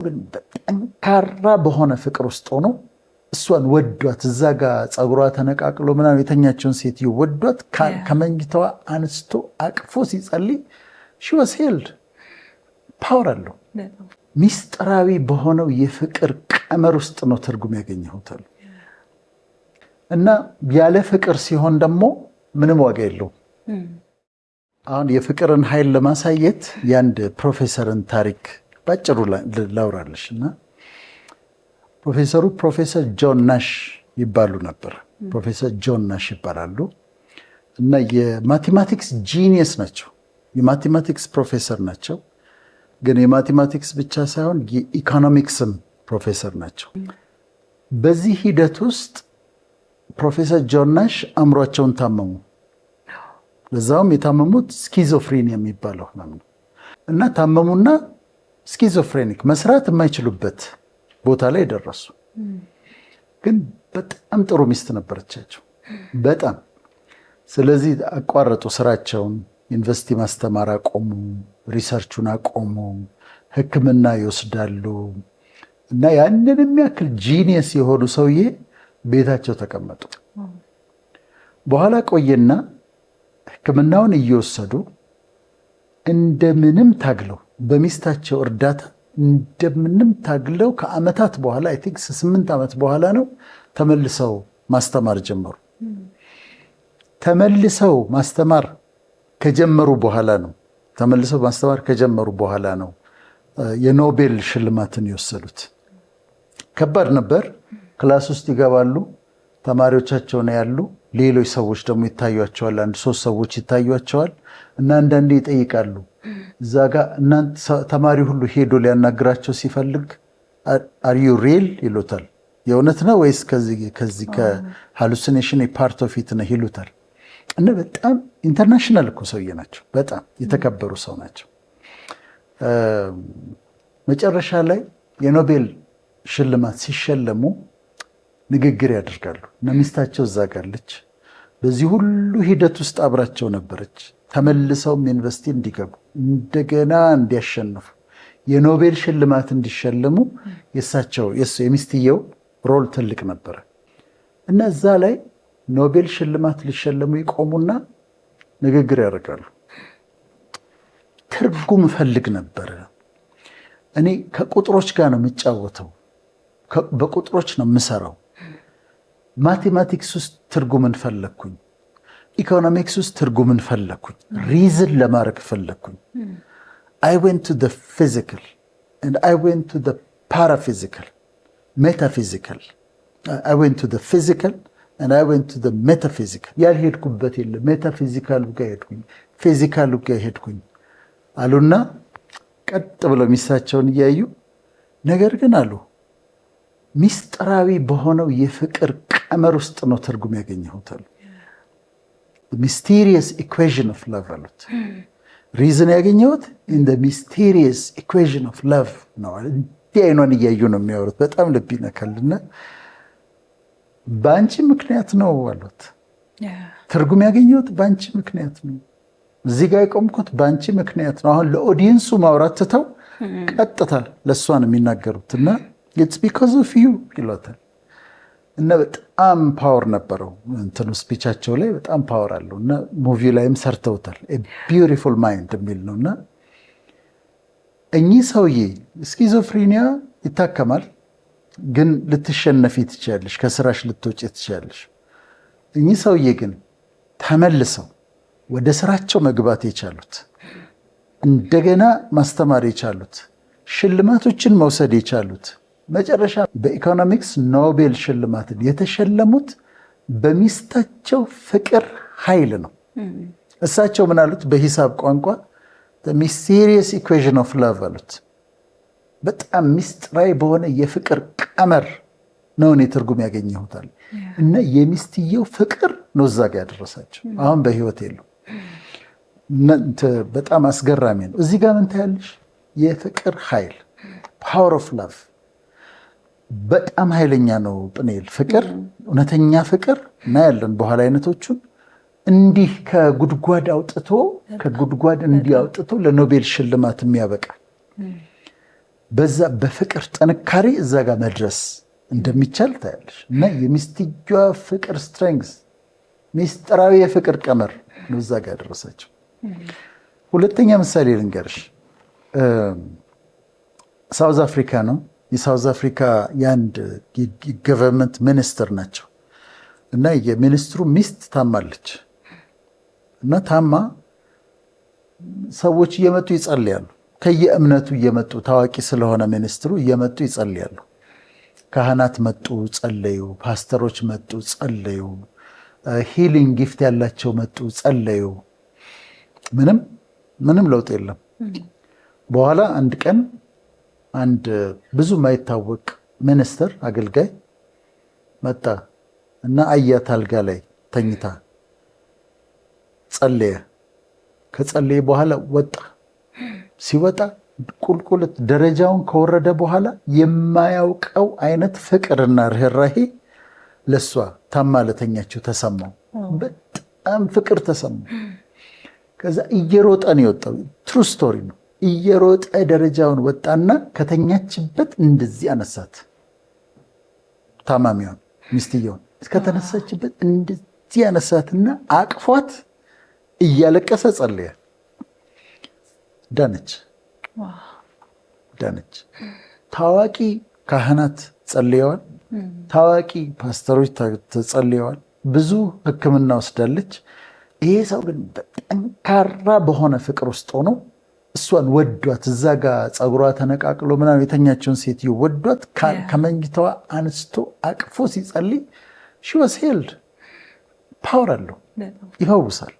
ጠንካራ በሆነ ፍቅር ውስጥ ሆኖ እሷን ወዷት እዛ ጋር ጸጉሯ ተነቃቅሎ ምናምን የተኛቸውን ሴትዮ ወዷት ከመኝታዋ አንስቶ አቅፎ ሲጸልይ she was healed። ፓወር አለው። ሚስጥራዊ በሆነው የፍቅር ቀመር ውስጥ ነው ትርጉም ያገኘሁት እና ያለ ፍቅር ሲሆን ደግሞ ምንም ዋጋ የለውም። አሁን የፍቅርን ኃይል ለማሳየት የአንድ ፕሮፌሰርን ታሪክ ባጭሩ ላውራለሽ እና ፕሮፌሰር ጆን ናሽ ይባሉ ነበር። ፕሮፌሰር ጆን ናሽ ይባላሉ እና የማቴማቲክስ ጂኒየስ ናቸው። የማቴማቲክስ ፕሮፌሰር ናቸው። ግን የማቴማቲክስ ብቻ ሳይሆን የኢኮኖሚክስም ፕሮፌሰር ናቸው። በዚህ ሂደት ውስጥ ፕሮፌሰር ጆን ናሽ አእምሯቸውን ታመሙ። ለዛውም የታመሙት ስኪዞፍሬኒያ የሚባለው ህመም ነው እና ታመሙና ስኪዞፍሬኒክ መስራት የማይችሉበት ቦታ ላይ ደረሱ። ግን በጣም ጥሩ ሚስት ነበረቻቸው በጣም። ስለዚህ አቋረጡ ስራቸውን፣ ዩኒቨርሲቲ ማስተማር አቆሙ፣ ሪሰርቹን አቆሙ፣ ሕክምና ይወስዳሉ እና ያንን የሚያክል ጂኒየስ የሆኑ ሰውዬ ቤታቸው ተቀመጡ። በኋላ ቆየና ሕክምናውን እየወሰዱ እንደምንም ታግለው በሚስታቸው እርዳታ እንደምንም ታግለው ከዓመታት በኋላ አይ ቲንክ 8 ዓመት በኋላ ነው ተመልሰው ማስተማር ጀመሩ። ተመልሰው ማስተማር ከጀመሩ በኋላ ነው የኖቤል ሽልማትን የወሰዱት። ከባድ ነበር። ክላስ ውስጥ ይገባሉ፣ ተማሪዎቻቸው ነው ያሉ፣ ሌሎች ሰዎች ደግሞ ይታዩቸዋል። 1-3 ሰዎች ይታዩቸዋል እና አንዳንዴ ይጠይቃሉ። እዛ ጋር ተማሪ ሁሉ ሄዶ ሊያናግራቸው ሲፈልግ አር ዩ ሪል ይሉታል። የእውነት ነው ወይስ ከዚህ ከሃሉሲኔሽን ፓርት ኦፍ ኢት ነው ይሉታል። እና በጣም ኢንተርናሽናል እኮ ሰውዬ ናቸው። በጣም የተከበሩ ሰው ናቸው። መጨረሻ ላይ የኖቤል ሽልማት ሲሸለሙ ንግግር ያደርጋሉ እና ሚስታቸው እዛ ጋለች። በዚህ ሁሉ ሂደት ውስጥ አብራቸው ነበረች። ተመልሰውም ዩኒቨርሲቲ እንዲገቡ እንደገና እንዲያሸንፉ የኖቤል ሽልማት እንዲሸለሙ የሚስትየው ሮል ትልቅ ነበረ እና እዛ ላይ ኖቤል ሽልማት ሊሸለሙ ይቆሙና ንግግር ያደርጋሉ። ትርጉም ፈልግ ነበረ። እኔ ከቁጥሮች ጋር ነው የምጫወተው፣ በቁጥሮች ነው የምሰራው። ማቴማቲክስ ውስጥ ትርጉምን ፈለግኩኝ፣ ኢኮኖሚክስ ውስጥ ትርጉምን ፈለግኩኝ፣ ሪዝን ለማድረግ ፈለግኩኝ። I went to the physical and I went to the paraphysical, metaphysical. I went to the physical and I went to the metaphysical. ያልሄድኩበት የለም። ሜታፊዚካሉ ጋር ሄድኩኝ፣ ፊዚካሉ ጋር ሄድኩኝ አሉና ቀጥ ብለው ሚስታቸውን እያዩ ነገር ግን አሉ ሚስጥራዊ በሆነው የፍቅር ቀመር ውስጥ ነው ትርጉም ያገኘሁት አሉ። mysterious equation of love አሉት። ሪዝን ያገኘሁት in the mysterious equation of love ነው። እንዲህ አይኗን እያዩ ነው የሚያወሩት። በጣም ልብ ይነካልና በአንቺ ምክንያት ነው አሉት። ትርጉም ያገኘሁት በአንቺ ምክንያት ነው። እዚህ ጋር የቆምኩት በአንቺ ምክንያት ነው። አሁን ለኦዲየንሱ ማውራት ትተው ቀጥታ ለእሷ ነው የሚናገሩት እና it's because of you ይሏታል። እና በጣም ፓወር ነበረው እንትኑ ስፒቻቸው ላይ በጣም ፓወር አለው እና ሙቪ ላይም ሰርተውታል። ቢዩቲፉል ማይንድ የሚል ነው እና እኚህ ሰውዬ ስኪዞፍሬኒያ ይታከማል፣ ግን ልትሸነፊ ትችያለሽ፣ ከስራሽ ልትወጪ ትችያለሽ። እኚህ ሰውዬ ግን ተመልሰው ወደ ስራቸው መግባት የቻሉት፣ እንደገና ማስተማር የቻሉት፣ ሽልማቶችን መውሰድ የቻሉት፣ መጨረሻ በኢኮኖሚክስ ኖቤል ሽልማትን የተሸለሙት በሚስታቸው ፍቅር ኃይል ነው። እሳቸው ምን አሉት? በሂሳብ ቋንቋ the mysterious equation of love አሉት። በጣም ሚስጥራዊ በሆነ የፍቅር ቀመር ነው እኔ ትርጉም ያገኘሁታል እና የሚስትየው ፍቅር ነው እዛ ጋር ያደረሳቸው። አሁን በህይወት የሉም። በጣም አስገራሚ ነው። እዚህ ጋር ምን ታያለሽ? የፍቅር ኃይል power of love በጣም ኃይለኛ ነው። ጵኔል ፍቅር፣ እውነተኛ ፍቅር እና ያለን በኋላ አይነቶቹን እንዲህ ከጉድጓድ አውጥቶ ለኖቤል ሽልማት የሚያበቃ በዛ በፍቅር ጥንካሬ እዛ ጋር መድረስ እንደሚቻል ታያለሽ። እና የሚስትየዋ ፍቅር ስትሬንግስ ሚስጥራዊ የፍቅር ቀመር ነው እዛ ጋር ደረሳቸው። ሁለተኛ ምሳሌ ልንገርሽ። ሳውዝ አፍሪካ ነው። የሳውዝ አፍሪካ የአንድ ገቨርንመንት ሚኒስትር ናቸው እና የሚኒስትሩ ሚስት ታማለች እና ታማ ሰዎች እየመጡ ይጸልያሉ። ከየእምነቱ እየመጡ ታዋቂ ስለሆነ ሚኒስትሩ እየመጡ ይጸልያሉ። ካህናት መጡ ጸለዩ፣ ፓስተሮች መጡ ጸለዩ፣ ሂሊንግ ጊፍት ያላቸው መጡ ጸለዩ። ምንም ለውጥ የለም። በኋላ አንድ ቀን አንድ ብዙ ማይታወቅ ሚኒስትር አገልጋይ መጣ እና አያት አልጋ ላይ ተኝታ ጸለየ። ከጸለየ በኋላ ወጣ። ሲወጣ ቁልቁለት ደረጃውን ከወረደ በኋላ የማያውቀው አይነት ፍቅርና ርኅራሄ ለሷ ታማ ለተኛችው ተሰማው። በጣም ፍቅር ተሰማው። ከዛ እየሮጠ ነው የወጣው። ትሩ ስቶሪ ነው። እየሮጠ ደረጃውን ወጣና ከተኛችበት እንደዚህ አነሳት። ታማሚውን ሚስትየውን ከተነሳችበት እንደዚህ አነሳትና አቅፏት እያለቀሰ ጸለየ። ዳነች። ታዋቂ ካህናት ጸልየዋል። ታዋቂ ፓስተሮች ተጸልየዋል። ብዙ ሕክምና ወስዳለች። ይሄ ሰው ግን በጠንካራ በሆነ ፍቅር ውስጥ ሆኖ እሷን ወዷት፣ እዛ ጋር ፀጉሯ ተነቃቅሎ ምናምን የተኛቸውን ሴትዮ ወዷት ከመኝታዋ አንስቶ አቅፎ ሲጸልይ ሺ ዋዝ ሄልድ። ፓወር አለው፣ ይፈውሳል።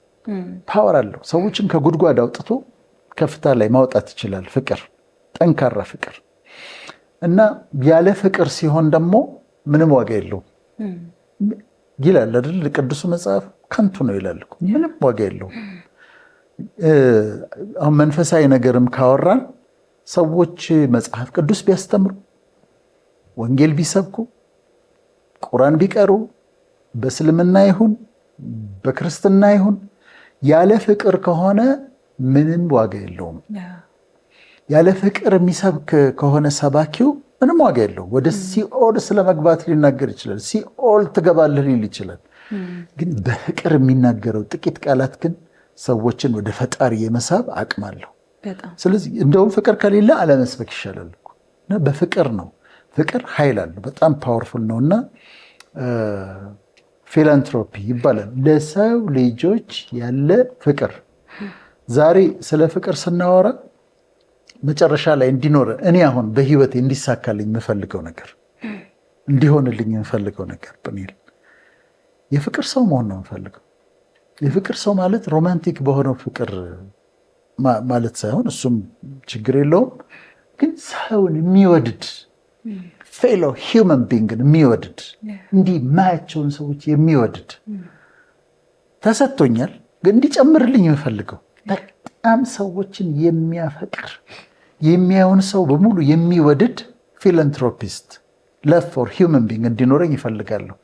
ፓወር አለው። ሰዎችን ከጉድጓድ አውጥቶ ከፍታ ላይ ማውጣት ይችላል። ፍቅር፣ ጠንካራ ፍቅር እና ያለ ፍቅር ሲሆን ደግሞ ምንም ዋጋ የለውም ይላል አይደል? ቅዱሱ መጽሐፍ ከንቱ ነው ይላል እኮ። ምንም ዋጋ የለውም። አሁን መንፈሳዊ ነገርም ካወራን ሰዎች መጽሐፍ ቅዱስ ቢያስተምሩ፣ ወንጌል ቢሰብኩ፣ ቁርአን ቢቀሩ፣ በእስልምና ይሁን በክርስትና ይሁን ያለ ፍቅር ከሆነ ምንም ዋጋ የለውም። ያለ ፍቅር የሚሰብክ ከሆነ ሰባኪው ምንም ዋጋ የለውም። ወደ ሲኦል ስለመግባት ሊናገር ይችላል። ሲኦል ትገባለህ ሊል ይችላል። ግን በፍቅር የሚናገረው ጥቂት ቃላት ግን ሰዎችን ወደ ፈጣሪ የመሳብ አቅም አለው። ስለዚህ እንደውም ፍቅር ከሌለ አለመስበክ ይሻላል እና በፍቅር ነው። ፍቅር ኃይል አለው፣ በጣም ፓወርፉል ነው እና ፊላንትሮፒ ይባላል። ለሰው ልጆች ያለ ፍቅር። ዛሬ ስለ ፍቅር ስናወራ መጨረሻ ላይ እንዲኖረ እኔ አሁን በህይወቴ እንዲሳካልኝ የምፈልገው ነገር እንዲሆንልኝ የምፈልገው ነገር ብንል የፍቅር ሰው መሆን ነው የምፈልገው። የፍቅር ሰው ማለት ሮማንቲክ በሆነው ፍቅር ማለት ሳይሆን እሱም ችግር የለውም፣ ግን ሰውን የሚወድድ ፌሎ ሂውመን ቢንግን የሚወድድ እንዲህ ማያቸውን ሰዎች የሚወድድ ተሰጥቶኛል፣ ግን እንዲጨምርልኝ የምፈልገው በጣም ሰዎችን የሚያፈቅር የሚያዩን ሰው በሙሉ የሚወድድ ፊላንትሮፒስት ለቭ ፎር ሂውመን ቢንግ እንዲኖረኝ ይፈልጋለሁ።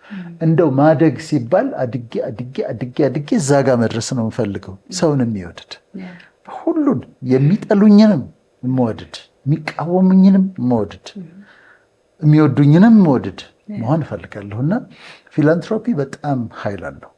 እንደው ማደግ ሲባል አድጌ እዛ ጋር መድረስ ነው የምፈልገው። ሰውን የሚወድድ ሁሉን የሚጠሉኝንም የምወድድ የሚቃወሙኝንም የምወድድ የሚወዱኝንም የምወድድ መሆን እፈልጋለሁ እና ፊላንትሮፒ በጣም ኃይል አለው።